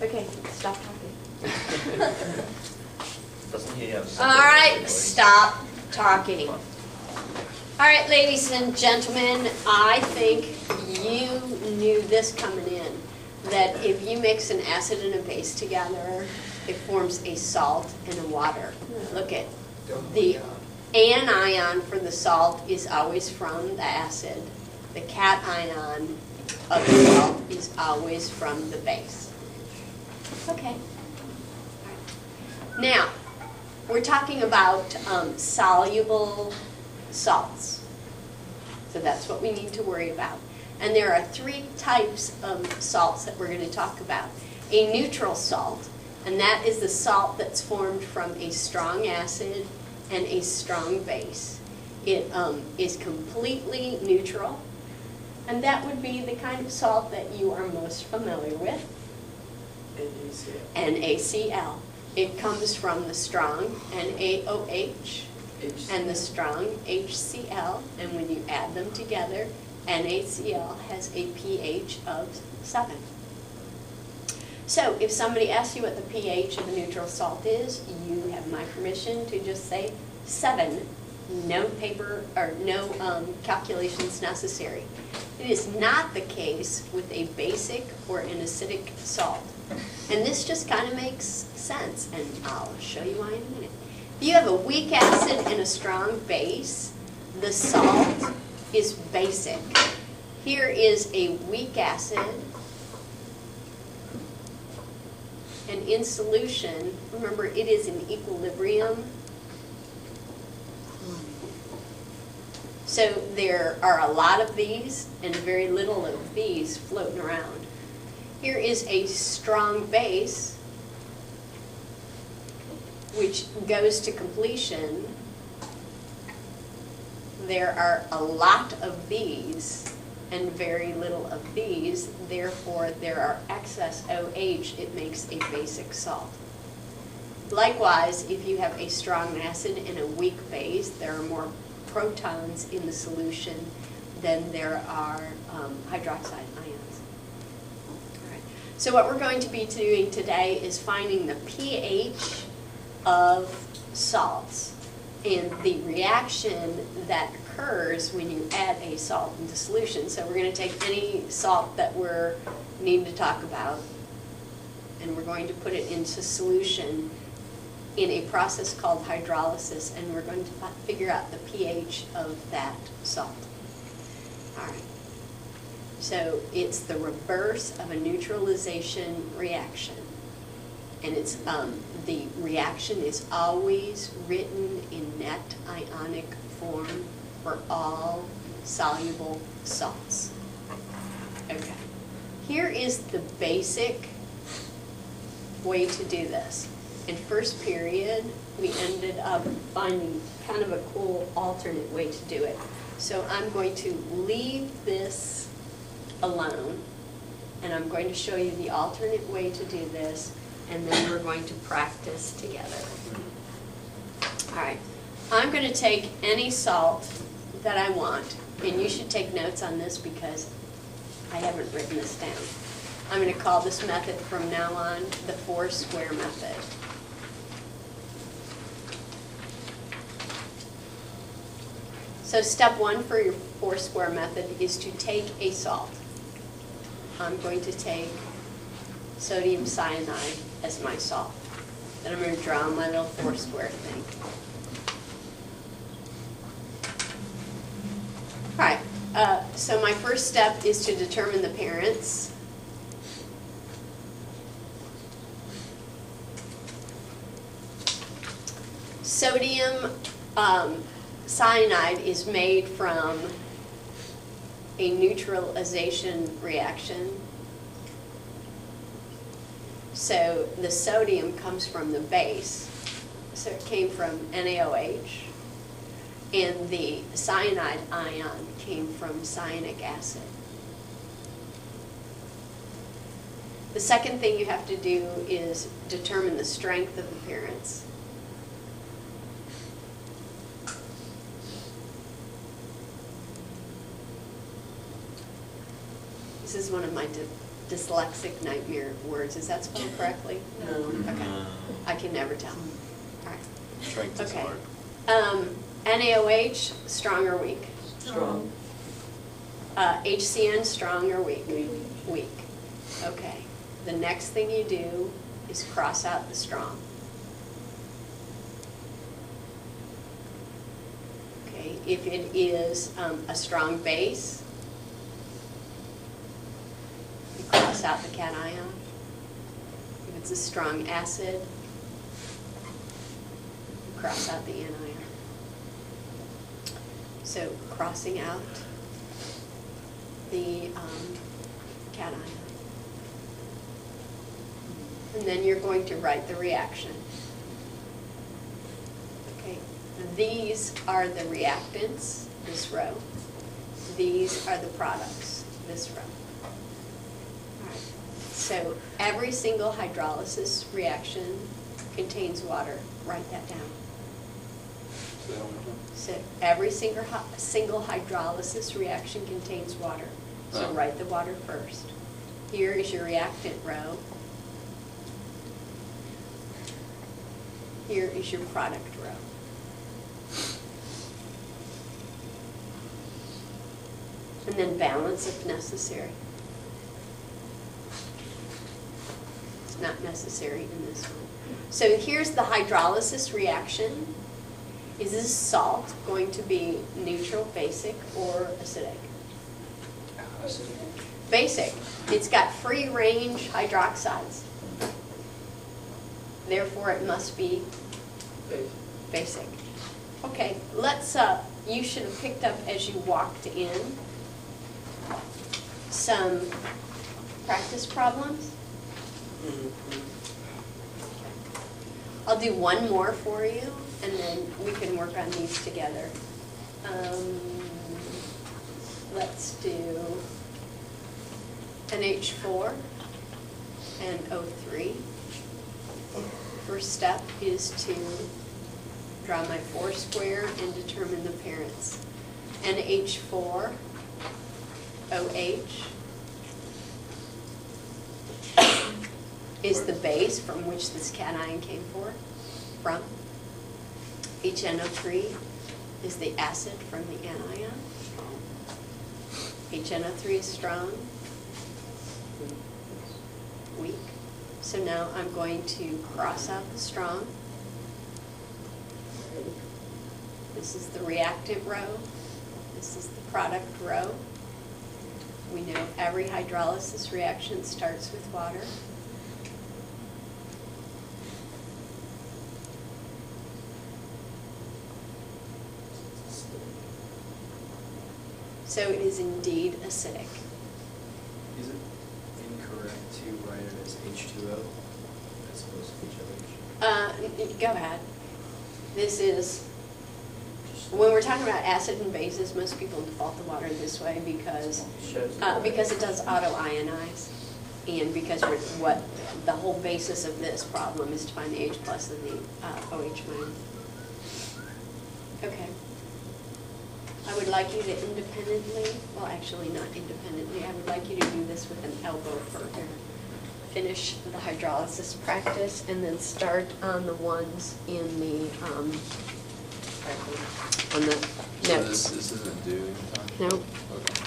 Okay, stop talking. Doesn't he have All right, stop talking. All right, ladies and gentlemen, I think you knew this coming in, that if you mix an acid and a base together, it forms a salt and a water. Look at the anion for the salt is always from the acid. The cation of the salt is always from the base. Okay. Now, we're talking about soluble salts. So that's what we need to worry about. And there are three types of salts that we're going to talk about. A neutral salt, and that is the salt that's formed from a strong acid and a strong base. It is completely neutral, and that would be the kind of salt that you are most familiar with. NaCl. It comes from the strong NaOH and the strong HCl, and when you add them together, NaCl has a pH of 7. So if somebody asks you what the pH of a neutral salt is, you have my permission to just say 7. No paper or no calculations necessary. It is not the case with a basic or an acidic salt. And this just kind of makes sense, and I'll show you why in a minute. If you have a weak acid and a strong base, the salt is basic. Here is a weak acid, and in solution, remember it is in equilibrium. So there are a lot of these and very little of these floating around. Here is a strong base, which goes to completion. There are a lot of these and very little of these. Therefore, there are excess OH. It makes a basic salt. Likewise, if you have a strong acid and a weak base, there are more protons in the solution than there are hydroxide ions. All right. So what we're going to be doing today is finding the pH of salts and the reaction that occurs when you add a salt into solution. So we're going to take any salt that we're needing to talk about, and we're going to put it into solution in a process called hydrolysis, and we're going to figure out the pH of that salt. All right. So it's the reverse of a neutralization reaction. And it's the reaction is always written in net ionic form for all soluble salts. Okay. Here is the basic way to do this. In first period, we ended up finding kind of a cool alternate way to do it. So I'm going to leave this alone, and I'm going to show you the alternate way to do this, and then we're going to practice together. All right, I'm going to take any salt that I want, and you should take notes on this because I haven't written this down. I'm going to call this method from now on the 4-square method. So step 1 for your 4-square method is to take a salt. I'm going to take sodium cyanide as my salt. Then I'm going to draw my little 4-square thing. All right, so my first step is to determine the parents. Sodium cyanide is made from a neutralization reaction. So the sodium comes from the base. So it came from NaOH. And the cyanide ion came from cyanic acid. The second thing you have to do is determine the strength of the parents. This is one of my dyslexic nightmare words. Is that spelled correctly? No. Okay. I can never tell. All right. Strength is Okay. hard. NaOH, strong or weak? Strong. HCN, strong or weak? Weak. Weak. Okay. The next thing you do is cross out the strong. Okay. If it is a strong base, you cross out the cation. If it's a strong acid, you cross out the anion. So crossing out the cation. And then you're going to write the reaction. Okay, these are the reactants, this row. These are the products, this row. All right. So every single hydrolysis reaction contains water. Write that down. So every single hydrolysis reaction contains water. So Oh. write the water first. Here is your reactant row. Here is your product row. And then balance if necessary. It's not necessary in this one. So here's the hydrolysis reaction. Is this salt going to be neutral, basic, or acidic? Basic. It's got free range hydroxides. Therefore, it must be basic. Okay, let's, you should have picked up as you walked in some practice problems. I'll do one more for you, and then we can work on these together. Let's do NH4 and O3. First step is to draw my 4 square and determine the parents. NH4, OH is the base from which this cation came from. HNO3 is the acid from the anion. HNO3 is strong, weak. So now I'm going to cross out the strong. This is the reactant row. This is the product row. We know every hydrolysis reaction starts with water. So it is indeed acidic. Is it incorrect to write it as H2O as opposed to HOH? Go ahead. This is, when we're talking about acid and bases, most people default to water this way because it does auto-ionize. And because what the whole basis of this problem is to find the H plus and the OH minus. Okay. I would like you to independently, well actually not independently, I would like you to do this with an elbow further. Finish the hydrolysis practice and then start on the ones in the, on the So notes. this isn't due anytime? Nope. Okay.